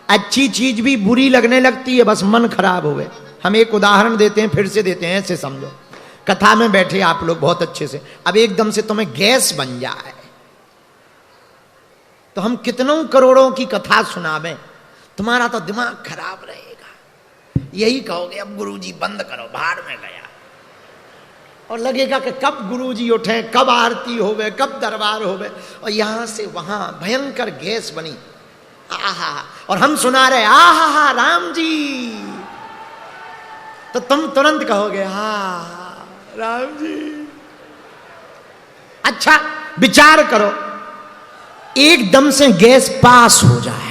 अच्छी चीज भी बुरी लगने लगती है, बस मन खराब हुए। हम एक उदाहरण देते हैं, फिर से देते हैं, ऐसे समझो। कथा में बैठे आप लोग बहुत अच्छे से, अब एकदम से तुम्हें गैस बन जाए तो हम कितनों करोड़ों की कथा सुनावें, तुम्हारा तो दिमाग खराब रहेगा। यही कहोगे अब गुरुजी बंद करो, भाड़ में गया। और लगेगा कि कब गुरुजी उठे, कब आरती होवे, कब दरबार होवे, और यहां से वहां भयंकर गैस बनी। आहा, और हम सुना रहे आहा राम जी, तो तुम तुरंत कहोगे हाँ राम जी। अच्छा विचार करो, एकदम से गैस पास हो जाए,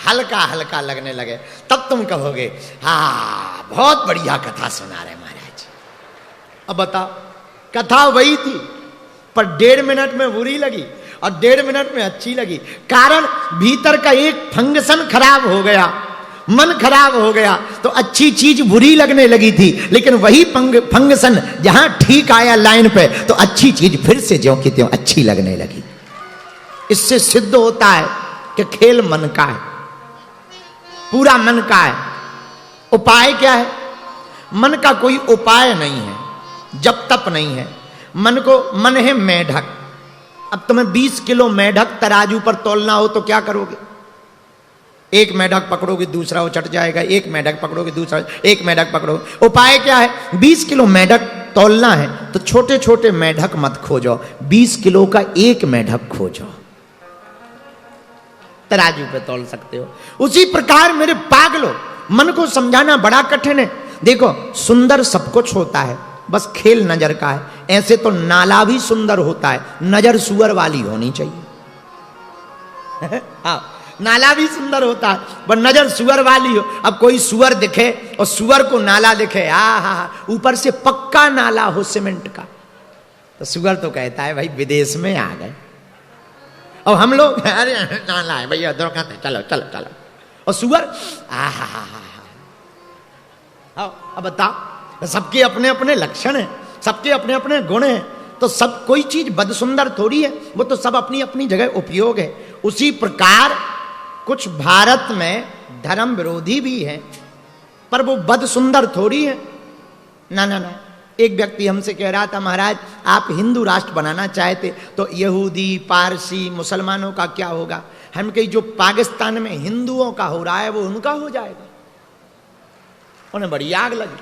हल्का हल्का लगने लगे, तब तुम कहोगे हाँ बहुत बढ़िया कथा सुना रहे महाराज। अब बताओ, कथा वही थी पर 1.5 मिनट में बुरी लगी और 1.5 मिनट में अच्छी लगी। कारण भीतर का एक फंक्शन खराब हो गया, मन खराब हो गया, तो अच्छी चीज बुरी लगने लगी थी। लेकिन वही फंक्शन जहां ठीक आया लाइन पे, तो अच्छी चीज फिर से ज्यों की त्यों अच्छी लगने लगी। इससे सिद्ध होता है कि खेल मन का है, पूरा मन का है। उपाय क्या है? मन का कोई उपाय नहीं है, जब तप नहीं है। मन है मेढक। अब तुम्हें 20 किलो मेढक तराजू पर तोलना हो तो क्या करोगे? एक मेढक पकड़ोगे, दूसरा वो चट जाएगा, एक मेढक पकड़ोगे, दूसरा, एक मेढक पकड़ोगे। उपाय क्या है? 20 किलो मेढक तोलना है तो छोटे छोटे मेढक मत खोजो, 20 किलो का एक मेढक खोजो, तराजू पे तोल सकते हो। उसी प्रकार मेरे पागलों, मन को समझाना बड़ा कठिन है। देखो, सुंदर सब कुछ होता है, बस खेल नजर का है। ऐसे तो नाला भी सुंदर होता है, नजर सुअर वाली होनी चाहिए। हाँ, नाला भी सुंदर होता है पर नजर सुअर वाली हो। अब कोई सुअर दिखे और सुअर को नाला दिखे, ऊपर से पक्का नाला हो सीमेंट का, तो सुअर तो कहता है भाई विदेश में आ गए। और हम लोग अरे नाला है भैया, चलो चलो चलो, और सुअर अब बताओ, सबके अपने अपने लक्षण हैं, सबके अपने अपने गुण हैं, तो सब कोई चीज बदसुंदर थोड़ी है, वो तो सब अपनी अपनी जगह उपयोग है। उसी प्रकार कुछ भारत में धर्म विरोधी भी हैं, पर वो बदसुंदर थोड़ी है। ना ना ना, एक व्यक्ति हमसे कह रहा था, महाराज आप हिंदू राष्ट्र बनाना चाहते तो यहूदी, पारसी, मुसलमानों का क्या होगा? हम कहीं जो पाकिस्तान में हिंदुओं का हो रहा है वो उनका हो जाएगा। उन्हें बड़ी आग लगी।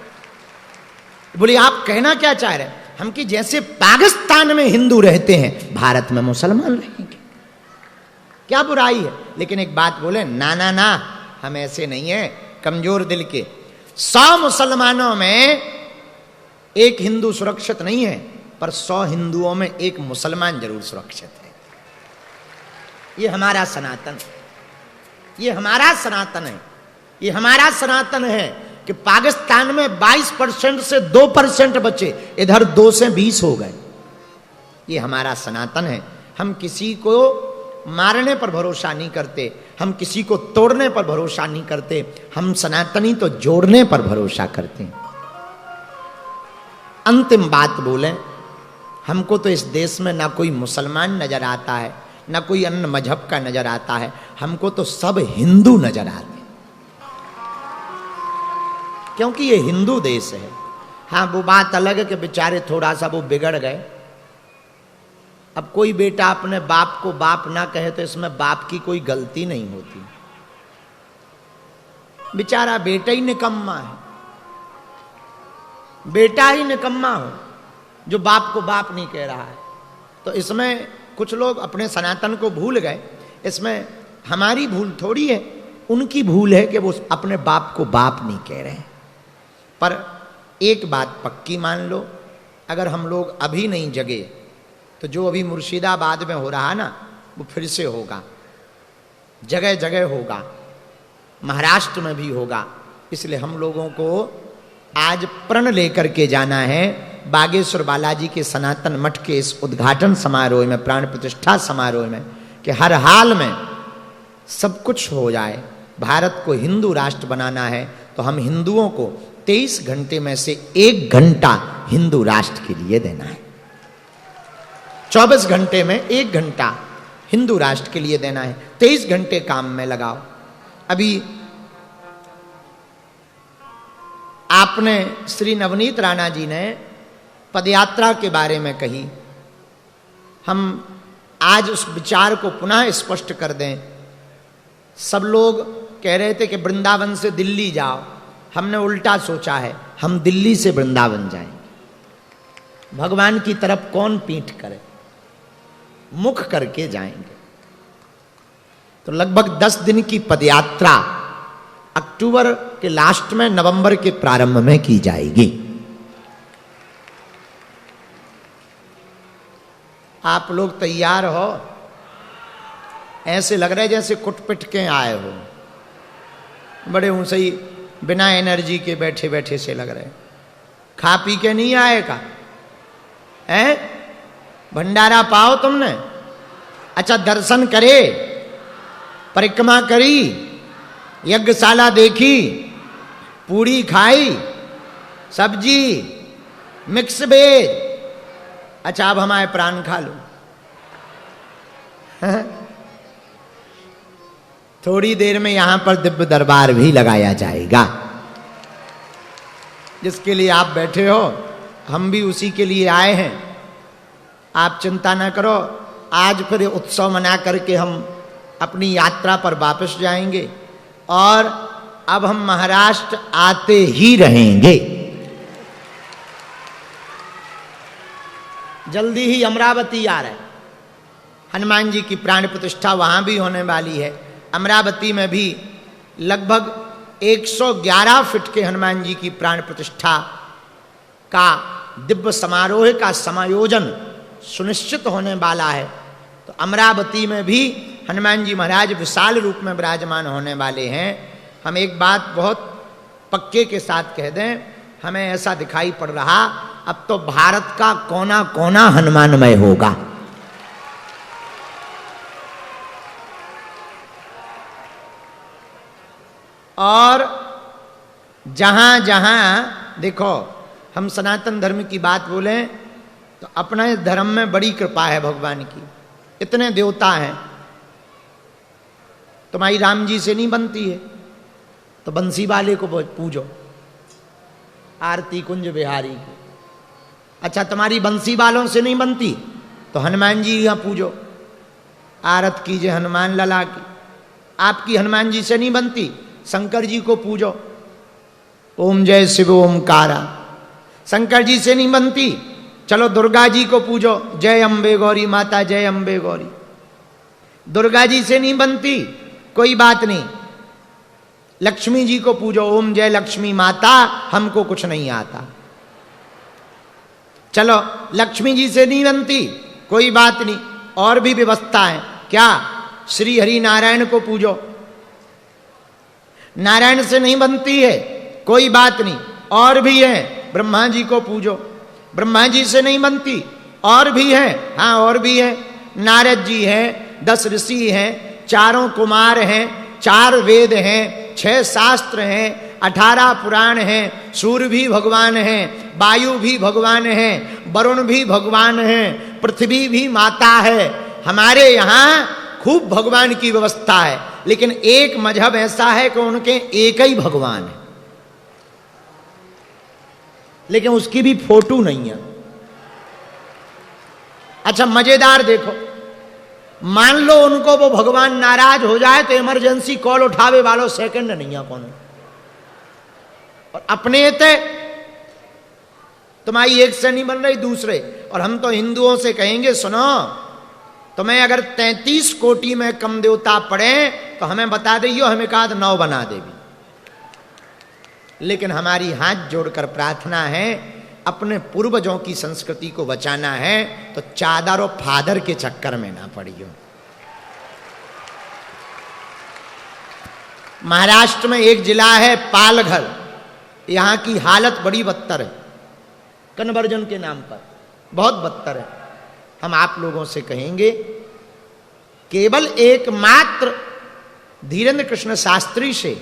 बोले आप कहना क्या चाह रहे हैं? हम कि जैसे पाकिस्तान में हिंदू रहते हैं, भारत में मुसलमान रहेंगे, क्या बुराई है? लेकिन एक बात बोले, ना ना ना, हम ऐसे नहीं है कमजोर दिल के। 100 मुसलमानों में एक हिंदू सुरक्षित नहीं है, पर 100 हिंदुओं में एक मुसलमान जरूर सुरक्षित है। ये हमारा सनातन, ये हमारा सनातन है, ये हमारा सनातन है कि पाकिस्तान में 22% से 2% बचे, इधर 2 से 20 हो गए। ये हमारा सनातन है। हम किसी को मारने पर भरोसा नहीं करते, हम किसी को तोड़ने पर भरोसा नहीं करते, हम सनातनी तो जोड़ने पर भरोसा करते हैं। अंतिम बात बोले, हमको तो इस देश में ना कोई मुसलमान नजर आता है, ना कोई अन्य मजहब का नजर आता है, हमको तो सब हिंदू नजर आते हैं, क्योंकि ये हिंदू देश है। हाँ, वो बात अलग है कि बेचारे थोड़ा सा वो बिगड़ गए। अब कोई बेटा अपने बाप को बाप ना कहे तो इसमें बाप की कोई गलती नहीं होती, बेचारा बेटा ही निकम्मा है, बेटा ही निकम्मा हो जो बाप को बाप नहीं कह रहा है। तो इसमें कुछ लोग अपने सनातन को भूल गए। इसमें हमारी भूल थोड़ी है, उनकी भूल है कि वो अपने बाप को बाप नहीं कह रहे हैं। पर एक बात पक्की मान लो, अगर हम लोग अभी नहीं जगे तो जो अभी मुर्शिदाबाद में हो रहा ना, वो फिर से होगा, जगह जगह होगा, महाराष्ट्र में भी होगा। इसलिए हम लोगों को आज प्रण लेकर के जाना है बागेश्वर बालाजी के सनातन मठ के इस उद्घाटन समारोह में, प्राण प्रतिष्ठा समारोह में, कि हर हाल में सब कुछ हो जाए। भारत को हिंदू राष्ट्र बनाना है तो हम हिंदुओं को 23 घंटे में से 1 घंटा हिंदू राष्ट्र के लिए देना है। 24 घंटे में 1 घंटा हिंदू राष्ट्र के लिए देना है। 23 घंटे काम में लगाओ। अभी आपने श्री नवनीत राणा जी ने पदयात्रा के बारे में कही, हम आज उस विचार को पुनः स्पष्ट कर दें। सब लोग कह रहे थे कि वृंदावन से दिल्ली जाओ, हमने उल्टा सोचा है, हम दिल्ली से वृंदावन जाएंगे। भगवान की तरफ कौन पीठ करे, मुख करके जाएंगे। तो लगभग 10 दिन की पदयात्रा अक्टूबर के लास्ट में, नवंबर के प्रारंभ में की जाएगी। आप लोग तैयार हो? ऐसे लग रहा है जैसे कुट-पिट के आए हो, बड़े ऊंचे ही बिना एनर्जी के बैठे बैठे से लग रहे। खा पी के नहीं आएगा है? भंडारा पाओ तुमने? अच्छा, दर्शन करे, परिक्रमा करी, यज्ञशाला देखी, पूड़ी खाई, सब्जी, मिक्स वेज। अच्छा, अब हमारे प्राण खा लो। थोड़ी देर में यहां पर दिव्य दरबार भी लगाया जाएगा, जिसके लिए आप बैठे हो, हम भी उसी के लिए आए हैं। आप चिंता ना करो, आज फिर उत्सव मना करके हम अपनी यात्रा पर वापस जाएंगे और अब हम महाराष्ट्र आते ही रहेंगे। जल्दी ही अमरावती आ रहे, हनुमान जी की प्राण प्रतिष्ठा वहां भी होने वाली है। अमरावती में भी लगभग 111 फीट के हनुमान जी की प्राण प्रतिष्ठा का दिव्य समारोह का समायोजन सुनिश्चित होने वाला है। तो अमरावती में भी हनुमान जी महाराज विशाल रूप में विराजमान होने वाले हैं। हम एक बात बहुत पक्के के साथ कह दें, हमें ऐसा दिखाई पड़ रहा अब तो भारत का कोना कोना हनुमानमय होगा। और जहां जहां देखो, हम सनातन धर्म की बात बोलें तो अपना इस धर्म में बड़ी कृपा है भगवान की। इतने देवता हैं, तुम्हारी राम जी से नहीं बनती है तो बंसी वाले को पूजो, आरती कुंज बिहारी की। अच्छा, तुम्हारी बंसी वालों से नहीं बनती तो हनुमान जी यहां पूजो, आरत कीजिए हनुमान लला की। आपकी हनुमान जी से नहीं बनती, शंकर जी को पूजो, ओम जय शिव ओमकारा। शंकर जी से नहीं बनती, चलो दुर्गा जी को पूजो, जय अम्बे गौरी माता, जय अम्बे गौरी। दुर्गा जी से नहीं बनती, कोई बात नहीं, लक्ष्मी जी को पूजो, ओम जय लक्ष्मी माता, हमको कुछ नहीं आता। चलो लक्ष्मी जी से नहीं बनती, कोई बात नहीं, और भी व्यवस्था है। क्या? श्री हरि नारायण को पूजो। नारायण से नहीं बनती है, कोई बात नहीं, और भी है, ब्रह्मा जी को पूजो। ब्रह्मा जी से नहीं बनती, और भी है, हाँ और भी है, नारद जी हैं, 10 ऋषि हैं, 4 कुमार हैं, 4 वेद हैं, 6 शास्त्र हैं, 18 पुराण हैं, सूर्य भी भगवान हैं, वायु भी भगवान हैं, वरुण भी भगवान हैं, पृथ्वी भी माता है। हमारे यहाँ खूब भगवान की व्यवस्था है, लेकिन एक मजहब ऐसा है कि उनके एक ही भगवान है, लेकिन उसकी भी फोटो नहीं है। अच्छा मजेदार देखो, मान लो उनको वो भगवान नाराज हो जाए तो इमरजेंसी कॉल उठावे वालों सेकंड नहीं है कौन। और अपने थे तुम्हारी एक से नहीं बन रही दूसरे। और हम तो हिंदुओं से कहेंगे, सुनो तुम्हें अगर 33 कोटि में कम देवता पड़े तो हमें बता दियो, हमें कहा 9 बना देवी। लेकिन हमारी हाथ जोड़कर प्रार्थना है, अपने पूर्वजों की संस्कृति को बचाना है तो चादर और फादर के चक्कर में ना पड़ियो। महाराष्ट्र में एक जिला है पालघर, यहां की हालत बड़ी बदतर है, कन्वर्जन के नाम पर बहुत बदतर है। हम आप लोगों से कहेंगे, केवल एकमात्र धीरेन्द्र कृष्ण शास्त्री से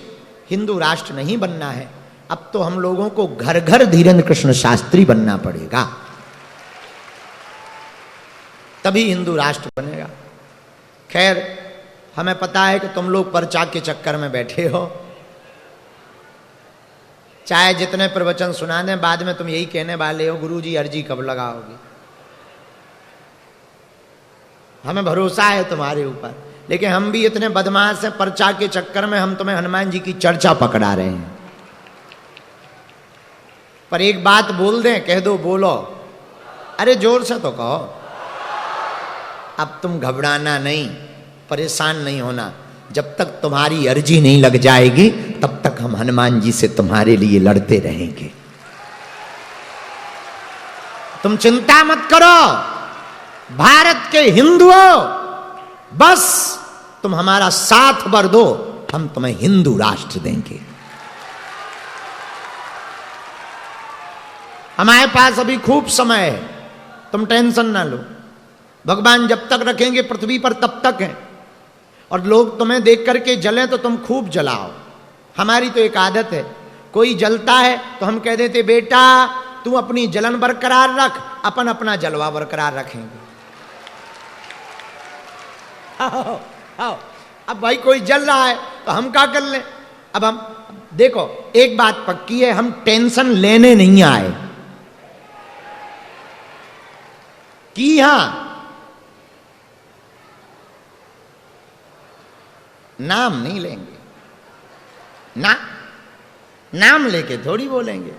हिंदू राष्ट्र नहीं बनना है, अब तो हम लोगों को घर घर धीरेन्द्र कृष्ण शास्त्री बनना पड़ेगा, तभी हिंदू राष्ट्र बनेगा। खैर, हमें पता है कि तुम लोग प्रचार के चक्कर में बैठे हो। चाहे जितने प्रवचन सुना दें, बाद में तुम यही कहने वाले हो, गुरुजी अर्जी कब लगाओगे। हमें भरोसा है तुम्हारे ऊपर, लेकिन हम भी इतने बदमाश हैं, प्रचार के चक्कर में हम तुम्हें हनुमान जी की चर्चा पकड़ा रहे हैं। पर एक बात बोल दें, कह दो, बोलो, अरे जोर से तो कहो। अब तुम घबराना नहीं, परेशान नहीं होना। जब तक तुम्हारी अर्जी नहीं लग जाएगी, तब तक हम हनुमान जी से तुम्हारे लिए लड़ते रहेंगे। तुम चिंता मत करो, भारत के हिंदुओं, बस तुम हमारा साथ भर दो, हम तुम्हें हिंदू राष्ट्र देंगे। हमारे पास अभी खूब समय है, तुम टेंशन ना लो। भगवान जब तक रखेंगे पृथ्वी पर तब तक है। और लोग तुम्हें देख करके जलें तो तुम खूब जलाओ। हमारी तो एक आदत है, कोई जलता है तो हम कह देते, बेटा तू अपनी जलन बरकरार रख, अपन अपना जलवा बरकरार रखेंगे। आओ, आओ। अब भाई कोई जल रहा है तो हम क्या कर लें। अब हम देखो, एक बात पक्की है, हम टेंशन लेने नहीं आए कि हां नाम नहीं लेंगे ना, नाम लेके थोड़ी बोलेंगे।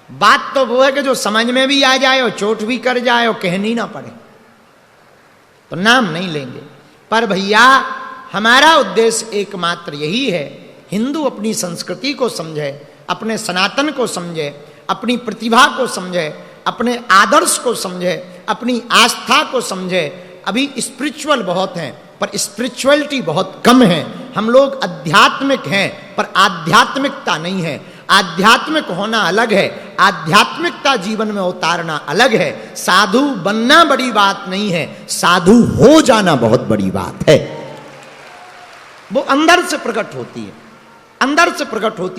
बात तो वो है कि जो समझ में भी आ जाए और चोट भी कर जाए और कहनी ना पड़े, तो नाम नहीं लेंगे। पर भैया, हमारा उद्देश्य एकमात्र यही है, हिंदू अपनी संस्कृति को समझे, अपने सनातन को समझे, अपनी प्रतिभा को समझे, अपने आदर्श को समझे, अपनी आस्था को समझे। अभी स्पिरिचुअल बहुत हैं, पर स्पिरिचुअलिटी बहुत कम है। हम लोग आध्यात्मिक हैं, पर आध्यात्मिकता नहीं है। आध्यात्मिक होना अलग है, आध्यात्मिकता जीवन में उतारना अलग है। साधु बनना बड़ी बात नहीं है, साधु हो जाना बहुत बड़ी बात है। वो अंदर से प्रकट होती है, अंदर से प्रकट होती है।